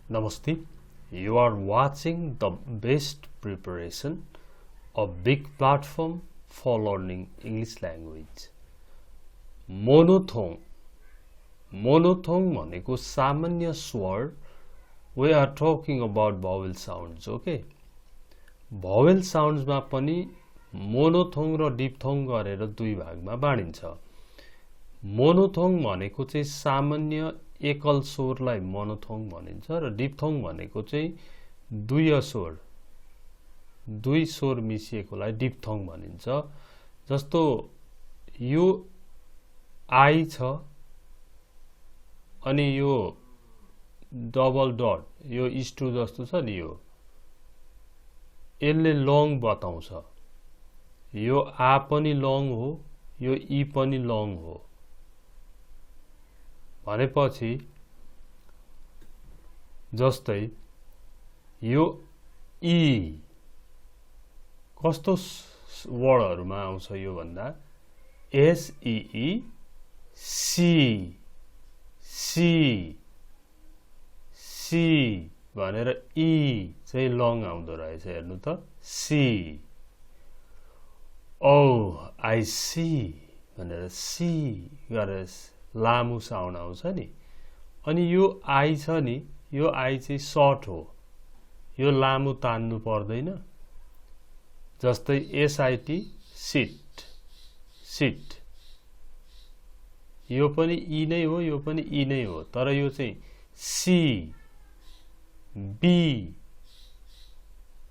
Namaste. You are watching the best preparation, a big platform for learning English language. Monophthong. Monophthong भनेको सामान्य स्वर. We are talking about vowel sounds, okay? Vowel sounds मा पनि मोनोथोङ र डिप्थोङ गरेर दुई भागमा बाँडिन्छ. मोनोथोङ भनेको चाहिँ सामान्य एकल स्वरलाई मोनोथोङ भनिन्छ र डिप्थोङ भनेको चाहिँ दुई स्वर मिसिएकोलाई डिप्थोङ भनिन्छ. जस्तो यो आई छ अनि यो डबल डट यो इस्टु जस्तो छ नि, यो यसले लङ बताउँछ. यो आ पनि लङ हो, यो ई पनि लङ हो भनेपछि जस्तै यो ई कस्तो वर्डहरुमा आउँछ यो भन्दा एस ई ई सी सी सी भनेर ई चाहिँ लङ आउँदो रहेछ. हेर्नु त, सी. ओ आई सी भनेर सी गरेर लामो साउन्ड आउँछ नि. अनि यो आई छ नि, यो आई चाहिँ सर्ट हो, यो लामो तान्नु पर्दैन. जस्तै एसआईटी सिट सिट, यो पनि ई नै हो, यो पनि ई नै हो, तर यो चाहिँ सी बी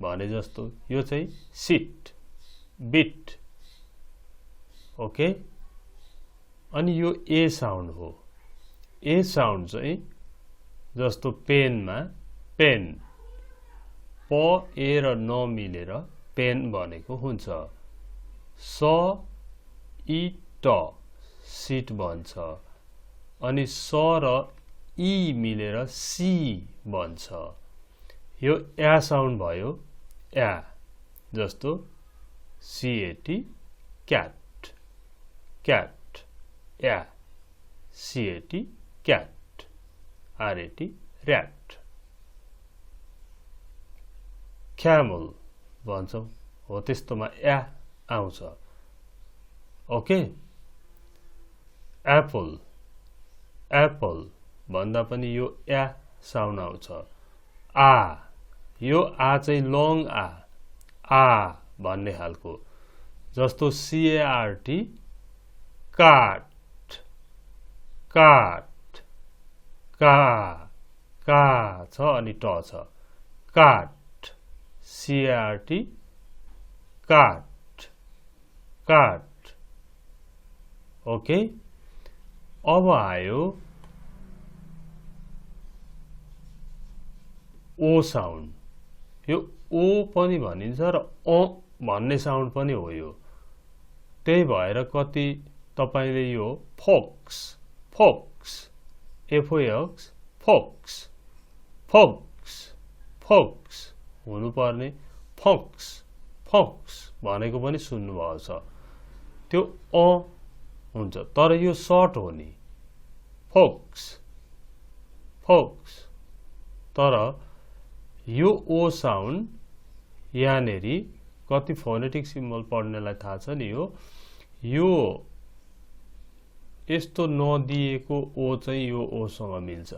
भने जस्तो यो चाहिँ सिट बिट. ओके. अनि यो ए साउन्ड हो. ए साउन्ड चाहिँ जस्तो पेनमा पेन, प ए र न मिलेर पेन बनेको हुन्छ. स ई ट सिट बन्छ. अनि स र ई मिलेर सी बन्छ. यो या साउन्ड भयो, या जस्तो सीएटी क्याट क्याट, या CAT cat, RAT rat. Camel भन्छौं हो, त्यस्तोमा या आउँछ. ओके. एप्पल एप्पल भन्दा पनि यो या साउन्ड आउँछ. आ, यो आ चाहिँ लङ आ भन्ने खालको. जस्तो सीएआरटी काट काट, का छ अनि ट छ, काट, सीएआरटी काट काट. ओके. अब आयो ओ साउन्ड. यो ओ पनि भनिन्छ र अ भन्ने साउन्ड पनि हो यो. त्यही भएर कति तपाईले यो fox fox FOX fox fox fox हुनुपर्ने फोक्स फोक्स भनेको पनि सुन्नुभएको छ. त्यो अ हुन्छ, तर यो सर्ट हो नि, फोक्स फोक्स. तर यो ओ साउन्ड यहाँनेरि कति फोनेटिक सिम्बल पढ्नेलाई थाहा छ नि, यो यस्तो नदिएको ओ चाहिँ यो ओ सँग मिल्छ.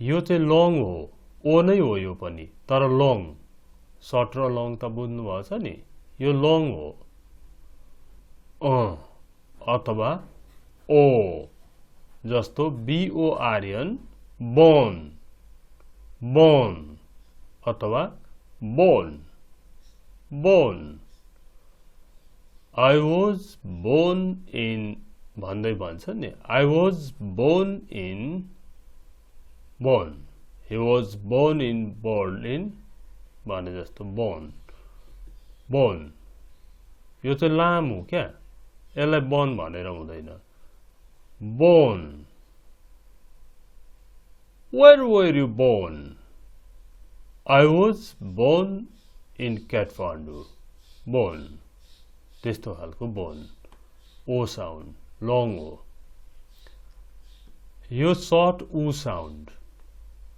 यो चाहिँ लङ हो, ओ नै हो यो पनि, तर लङ. सर्ट र लङ त बुझ्नु भएछ नि, यो लङ हो. अथवा ओ जस्तो बीओआरएन बोन बोन, अथवा born born. I was born in भन्दै भन्छ नि, I was born in born, he was born in Berlin भने जस्तो बोर्न बोर्न. यो चाहिँ लामो क्या, यसलाई बोर्न भनेर हुँदैन. Born. Where were you born? I was born in Kathmandu. Born. त्यस्तो खालको बोर्न. ओ साउन्ड लङ हो. यो सर्ट उ साउन्ड.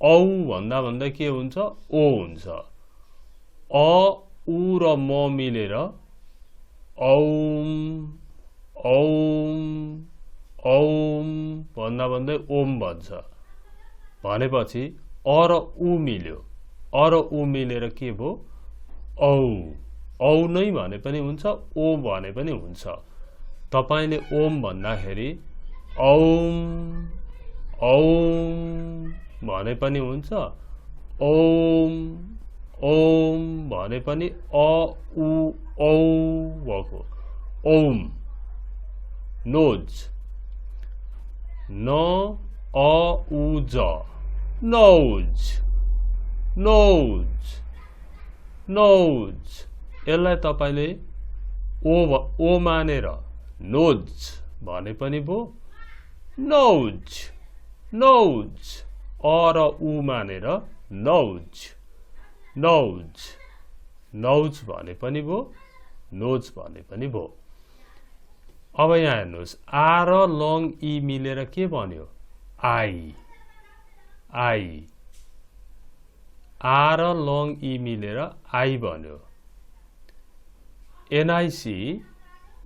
औ भन्दा भन्दा के हुन्छ ओ हुन्छ अ उ र म मिलेर औम औम औम भन्दा भन्दै ओम भन्छ भनेपछि अ र उ मिल्यो अ र उ मिलेर के भयो औ औ नै भने पनि हुन्छ ओ भने पनि हुन्छ तपाईले ओम भन्दाखेरि औम औम भने पनि हुन्छ ओम ओम भने पनि अ उ औ भएको ओम नोज न अ उ ज नोज नोज नोज यसलाई तपाईले ओ मानेर नोज भने पनि भो नोज नोज अ र उ मानेर नोज नोज नोज भने पनि भो नोज भने पनि भो अब यहाँ हेर्नुहोस् आ र लङ ई मिलेर के बन्यो आई आई आ र लङ ई मिलेर आई बन्यो एनआईसी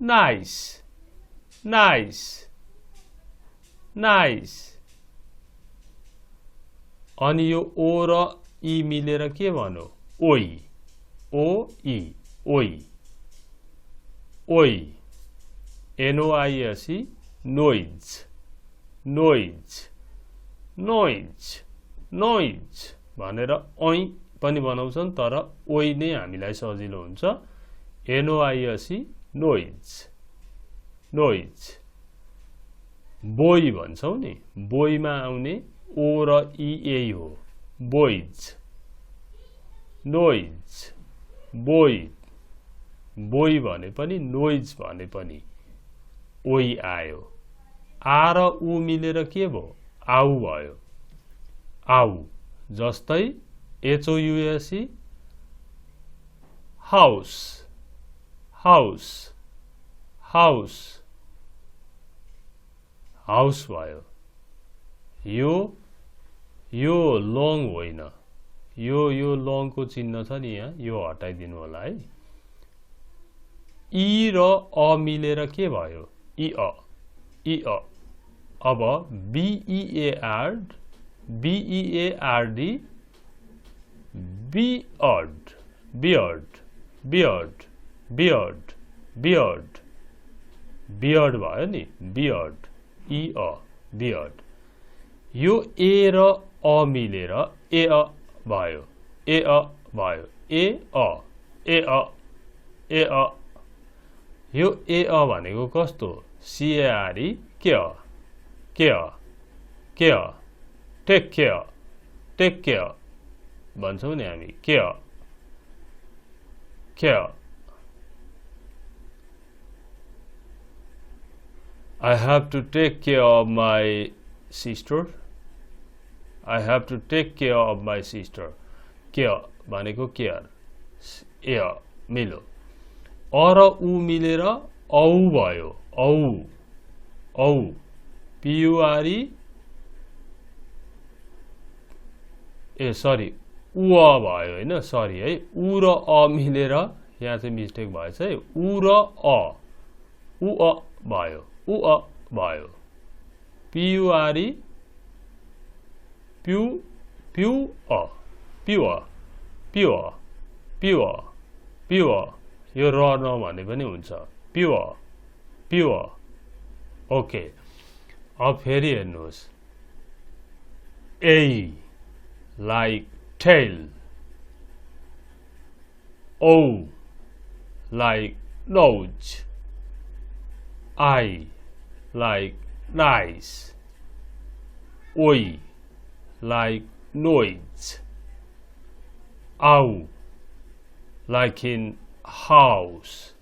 नाइस नाइस नाइस अनि यो ओ र ई मिलेर के भन्यो ओइ ओ ई ओइ ओइ एनओआईएसई नोइज नोइज नोइज नोइज भनेर ओइ पनि बनाउँछन् तर ओइ नै हामीलाई सजिलो हुन्छ एनओआईएसई नोइज नोइज बोई भन्छौं नि बोईमा आउने ओ र ई यही हो बोइज नोइज बोई बोई भने पनि नोइज भने पनि ओइ आयो आ र उ मिलेर के भयो आउ भयो आउ जस्तै एचओयुएसई हाउस हाउस हाउस हाउस भयो यो लङ होइन यो लङ को चिन्ह छ नि यहाँ यो हटाइदिनु होला है ई र अ मिलेर के भयो ई अ अब B E A R D beard beard beard beard beard beard भयो नि बियर्ड ई अ बियर्ड यो ए र अ मिलेर ए अ भयो ए अ भयो ए अ ए अ ए अ यो ए अ भनेको कस्तो C A R E care care care take care भन्छौं नि हामी care care I have to take care of my sister. I have to take care of my sister. Care भनेको केयर एयर मिलो अ र उ मिलेर औ भयो औ औ पियुआरई ए सरी उ भयो हैन सरी है उ र अ मिलेर यहाँ चाहिँ मिस्टेक भएछ है उ र अ भयो उ अ भयो पियुआरई प्यु प्यु अ प्युअर प्युअर प्युअर प्युअर यो र न भने पनि हुन्छ प्युअर प्युअर ओके अब फेरि हेर्नुहोस् ए like tail O like nose I like nice Oi like noise Ow like in house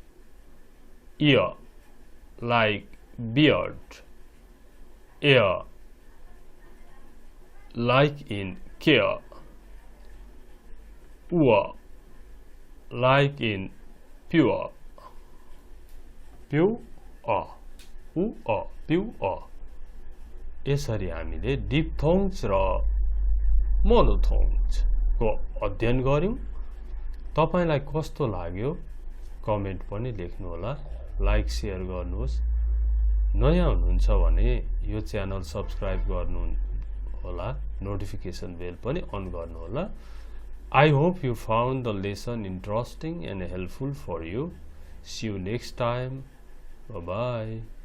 Ear like beard Ear like in care Pure like in pure pure pure यसरी हामीले डिप्थोङ्स र मोनोथोङ्स को अध्ययन गर्यौं। तपाईलाई कस्तो लाग्यो कमेन्ट पनि लेख्नुहोला, लाइक शेयर गर्नुहोस्। नयाँ हुनुहुन्छ भने यो च्यानल सब्स्क्राइब गर्नुहोला, नोटिफिकेसन बेल पनि अन गर्नुहोला। I hope you found the lesson interesting and helpful for you. See you next time. Bye-bye.